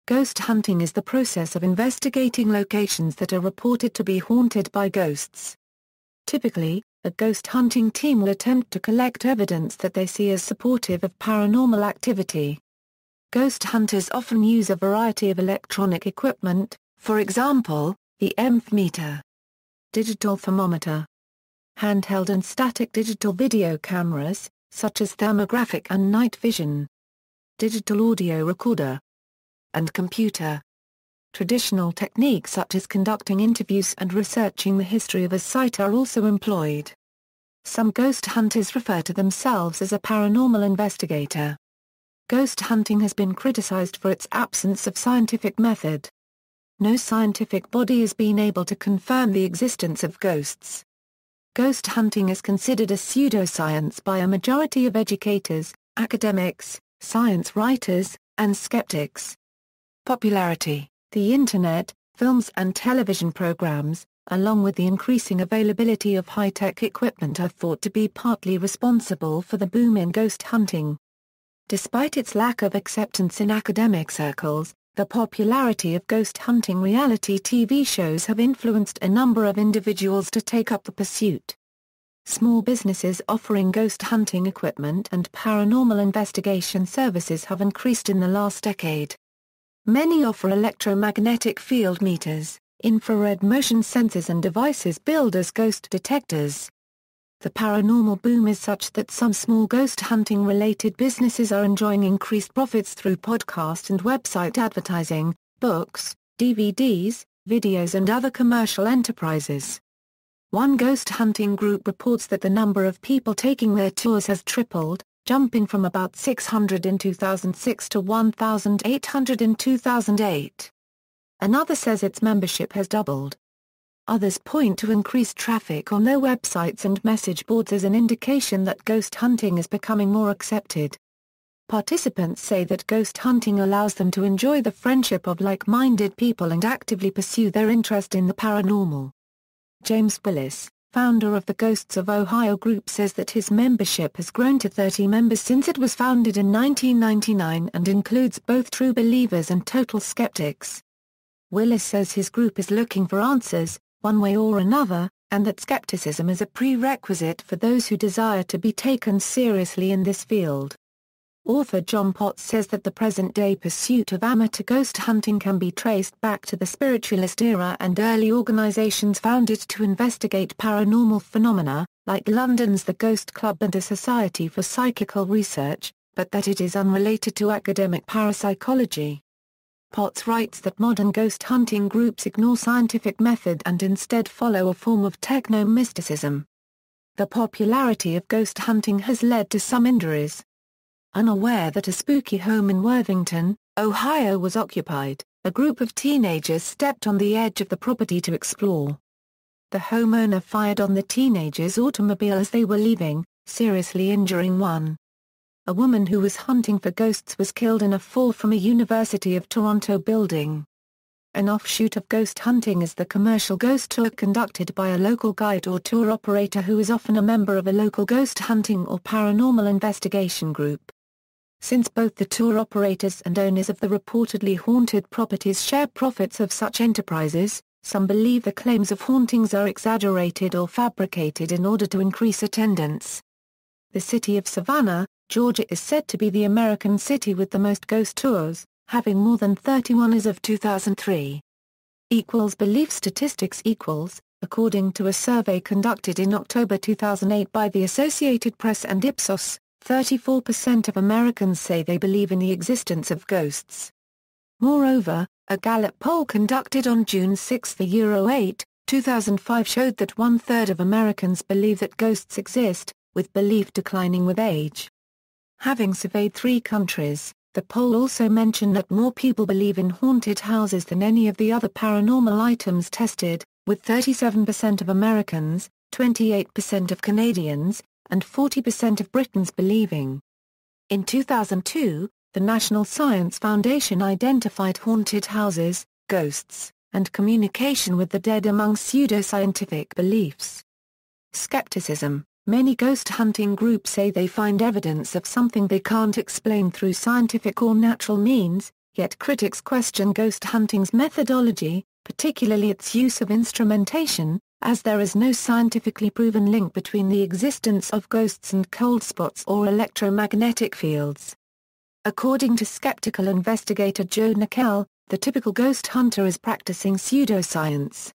Ghost hunting is the process of investigating locations that are reported to be haunted by ghosts. Typically, a ghost hunting team will attempt to collect evidence that they see as supportive of paranormal activity. Ghost hunters often use a variety of electronic equipment, for example, the EMF meter, digital thermometer, handheld and static digital video cameras, such as thermographic and night vision, digital audio recorder, and computer. Traditional techniques such as conducting interviews and researching the history of a site are also employed. Some ghost hunters refer to themselves as a paranormal investigator. Ghost hunting has been criticized for its absence of scientific method. No scientific body has been able to confirm the existence of ghosts. Ghost hunting is considered a pseudoscience by a majority of educators, academics, science writers, and skeptics. Popularity: the Internet, films and television programs, along with the increasing availability of high-tech equipment, are thought to be partly responsible for the boom in ghost hunting. Despite its lack of acceptance in academic circles, the popularity of ghost hunting reality TV shows have influenced a number of individuals to take up the pursuit. Small businesses offering ghost hunting equipment and paranormal investigation services have increased in the last decade. Many offer electromagnetic field meters, infrared motion sensors and devices billed as ghost detectors. The paranormal boom is such that some small ghost hunting-related businesses are enjoying increased profits through podcast and website advertising, books, DVDs, videos and other commercial enterprises. One ghost hunting group reports that the number of people taking their tours has tripled, jumping from about 600 in 2006 to 1,800 in 2008. Another says its membership has doubled. Others point to increased traffic on their websites and message boards as an indication that ghost hunting is becoming more accepted. Participants say that ghost hunting allows them to enjoy the friendship of like-minded people and actively pursue their interest in the paranormal. James Willis, founder of the Ghosts of Ohio group, says that his membership has grown to 30 members since it was founded in 1999 and includes both true believers and total skeptics. Willis says his group is looking for answers, one way or another, and that skepticism is a prerequisite for those who desire to be taken seriously in this field. Author John Potts says that the present-day pursuit of amateur ghost hunting can be traced back to the spiritualist era and early organizations founded to investigate paranormal phenomena, like London's The Ghost Club and a Society for Psychical Research, but that it is unrelated to academic parapsychology. Potts writes that modern ghost hunting groups ignore scientific method and instead follow a form of techno-mysticism. The popularity of ghost hunting has led to some injuries. Unaware that a spooky home in Worthington, Ohio was occupied, a group of teenagers stepped on the edge of the property to explore. The homeowner fired on the teenagers' automobile as they were leaving, seriously injuring one. A woman who was hunting for ghosts was killed in a fall from a University of Toronto building. An offshoot of ghost hunting is the commercial ghost tour conducted by a local guide or tour operator who is often a member of a local ghost hunting or paranormal investigation group. Since both the tour operators and owners of the reportedly haunted properties share profits of such enterprises, some believe the claims of hauntings are exaggerated or fabricated in order to increase attendance. The city of Savannah, Georgia is said to be the American city with the most ghost tours, having more than 31 as of 2003. Belief statistics according to a survey conducted in October 2008 by the Associated Press and Ipsos, 34% of Americans say they believe in the existence of ghosts. Moreover, a Gallup poll conducted on June 6, 2005 showed that one-third of Americans believe that ghosts exist, with belief declining with age. Having surveyed 3 countries, the poll also mentioned that more people believe in haunted houses than any of the other paranormal items tested, with 37% of Americans, 28% of Canadians, and 40% of Britons believing. In 2002, the National Science Foundation identified haunted houses, ghosts, and communication with the dead among pseudoscientific beliefs. Skepticism. Many ghost hunting groups say they find evidence of something they can't explain through scientific or natural means, Yet critics question ghost hunting's methodology, particularly its use of instrumentation, as there is no scientifically proven link between the existence of ghosts and cold spots or electromagnetic fields. According to skeptical investigator Joe Nickel, the typical ghost hunter is practicing pseudoscience.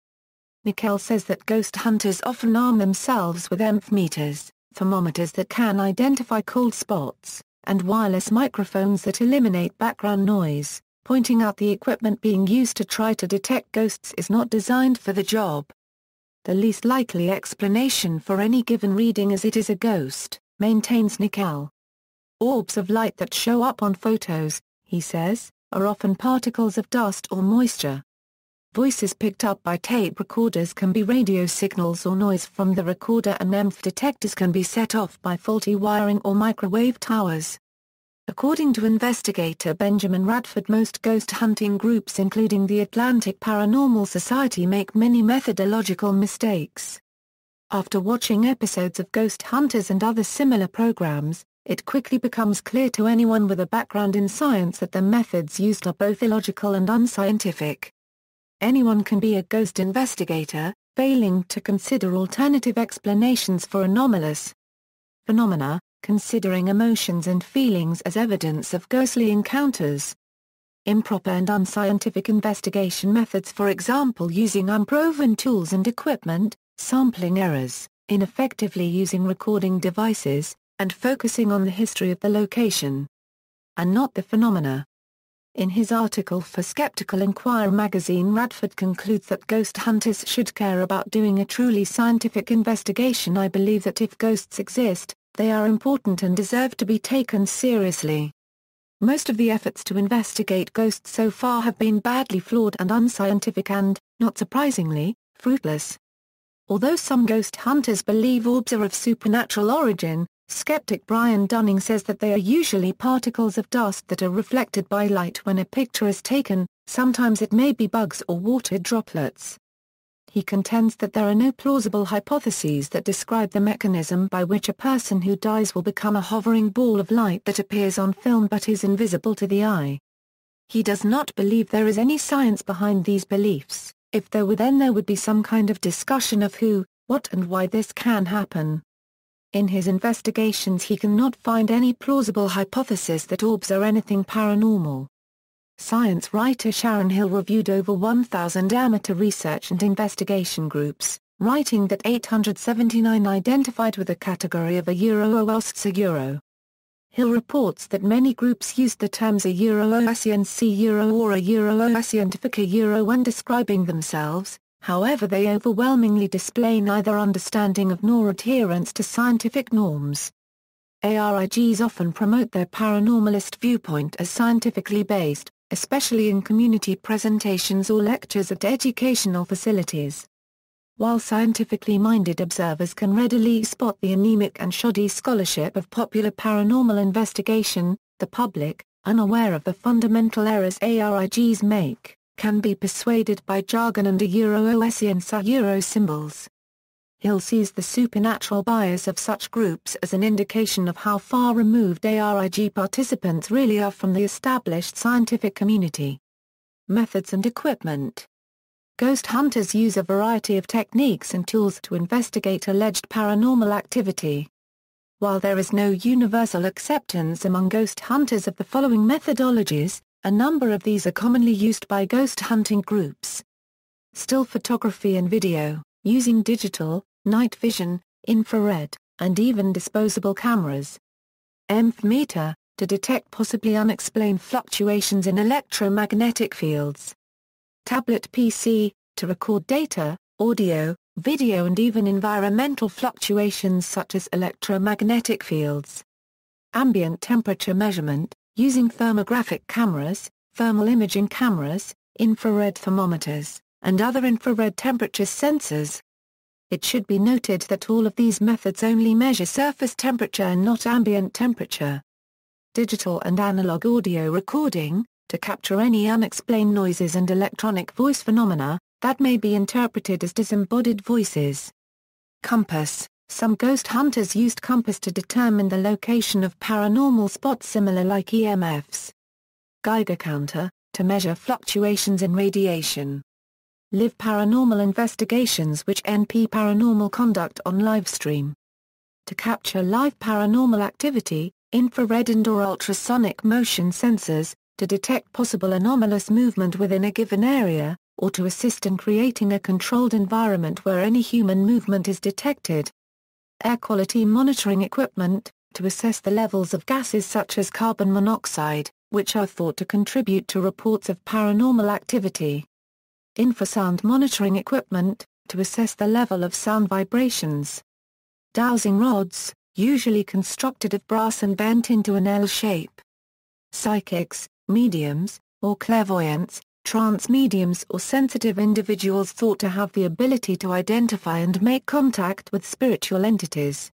Nickel says that ghost hunters often arm themselves with EMF meters, thermometers that can identify cold spots, and wireless microphones that eliminate background noise, pointing out the equipment being used to try to detect ghosts is not designed for the job. The least likely explanation for any given reading is it is a ghost, maintains Nickel. Orbs of light that show up on photos, he says, are often particles of dust or moisture. Voices picked up by tape recorders can be radio signals or noise from the recorder, and EMF detectors can be set off by faulty wiring or microwave towers. According to investigator Benjamin Radford, most ghost hunting groups including the Atlantic Paranormal Society make many methodological mistakes. After watching episodes of Ghost Hunters and other similar programs, it quickly becomes clear to anyone with a background in science that the methods used are both illogical and unscientific. Anyone can be a ghost investigator, failing to consider alternative explanations for anomalous phenomena, considering emotions and feelings as evidence of ghostly encounters. Improper and unscientific investigation methods, for example using unproven tools and equipment, sampling errors, ineffectively using recording devices, and focusing on the history of the location, and not the phenomena. In his article for Skeptical Inquirer magazine, Radford concludes that ghost hunters should care about doing a truly scientific investigation. I believe that if ghosts exist, they are important and deserve to be taken seriously. Most of the efforts to investigate ghosts so far have been badly flawed and unscientific and, not surprisingly, fruitless. Although some ghost hunters believe orbs are of supernatural origin, skeptic Brian Dunning says that they are usually particles of dust that are reflected by light when a picture is taken. Sometimes it may be bugs or water droplets. He contends that there are no plausible hypotheses that describe the mechanism by which a person who dies will become a hovering ball of light that appears on film but is invisible to the eye. He does not believe there is any science behind these beliefs. If there were, then there would be some kind of discussion of who, what and why this can happen. In his investigations he cannot find any plausible hypothesis that orbs are anything paranormal. Science writer Sharon Hill reviewed over 1,000 amateur research and investigation groups, writing that 879 identified with the category of a Euro-OSCE Euro. Hill reports that many groups used the terms a Euro-OSCE Euro or a Euro-OSCIentific Euro when describing themselves. However, they overwhelmingly display neither understanding of nor adherence to scientific norms. ARIGs often promote their paranormalist viewpoint as scientifically based, especially in community presentations or lectures at educational facilities. While scientifically minded observers can readily spot the anemic and shoddy scholarship of popular paranormal investigation, the public, unaware of the fundamental errors ARIGs make, can be persuaded by jargon and a Euro-OSCE Euro symbols. Hill sees the supernatural bias of such groups as an indication of how far removed ARIG participants really are from the established scientific community. Methods and equipment. Ghost hunters use a variety of techniques and tools to investigate alleged paranormal activity. While there is no universal acceptance among ghost hunters of the following methodologies, a number of these are commonly used by ghost hunting groups. Still photography and video, using digital, night vision, infrared, and even disposable cameras. EMF meter, to detect possibly unexplained fluctuations in electromagnetic fields. Tablet PC, to record data, audio, video and even environmental fluctuations such as electromagnetic fields. Ambient temperature measurement, using thermographic cameras, thermal imaging cameras, infrared thermometers, and other infrared temperature sensors. It should be noted that all of these methods only measure surface temperature and not ambient temperature. Digital and analog audio recording, to capture any unexplained noises and electronic voice phenomena, that may be interpreted as disembodied voices. Compass, some ghost hunters used compass to determine the location of paranormal spots similar like EMFs. Geiger counter, to measure fluctuations in radiation. Live paranormal investigations which NP paranormal conduct on livestream. To capture live paranormal activity, infrared and/or ultrasonic motion sensors, to detect possible anomalous movement within a given area, or to assist in creating a controlled environment where any human movement is detected. Air quality monitoring equipment, to assess the levels of gases such as carbon monoxide, which are thought to contribute to reports of paranormal activity. Infrasound monitoring equipment, to assess the level of sound vibrations. Dowsing rods, usually constructed of brass and bent into an L shape. Psychics, mediums, or clairvoyants, trance mediums or sensitive individuals thought to have the ability to identify and make contact with spiritual entities.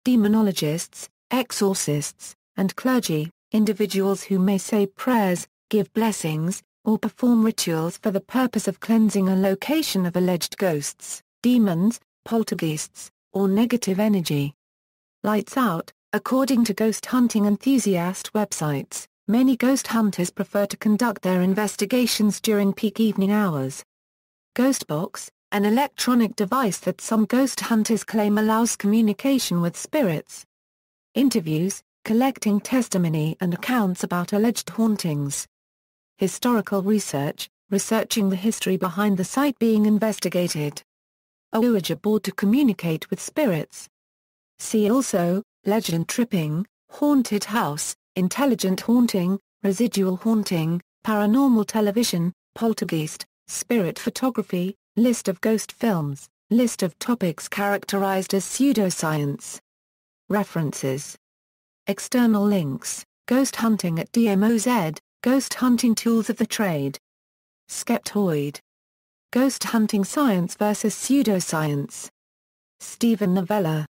Demonologists, exorcists, and clergy, individuals who may say prayers, give blessings, or perform rituals for the purpose of cleansing a location of alleged ghosts, demons, poltergeists, or negative energy. Lights out. According to ghost hunting enthusiast websites, many ghost hunters prefer to conduct their investigations during peak evening hours. Ghostbox, an electronic device that some ghost hunters claim allows communication with spirits. Interviews, collecting testimony and accounts about alleged hauntings. Historical research, researching the history behind the site being investigated. A Ouija board to communicate with spirits. See also, legend tripping, haunted house, intelligent haunting, residual haunting, paranormal television, poltergeist, spirit photography, list of ghost films, list of topics characterized as pseudoscience. References. External links, Ghost Hunting at DMOZ, Ghost Hunting Tools of the Trade. Skeptoid. Ghost Hunting Science vs. Pseudoscience. Stephen Novella.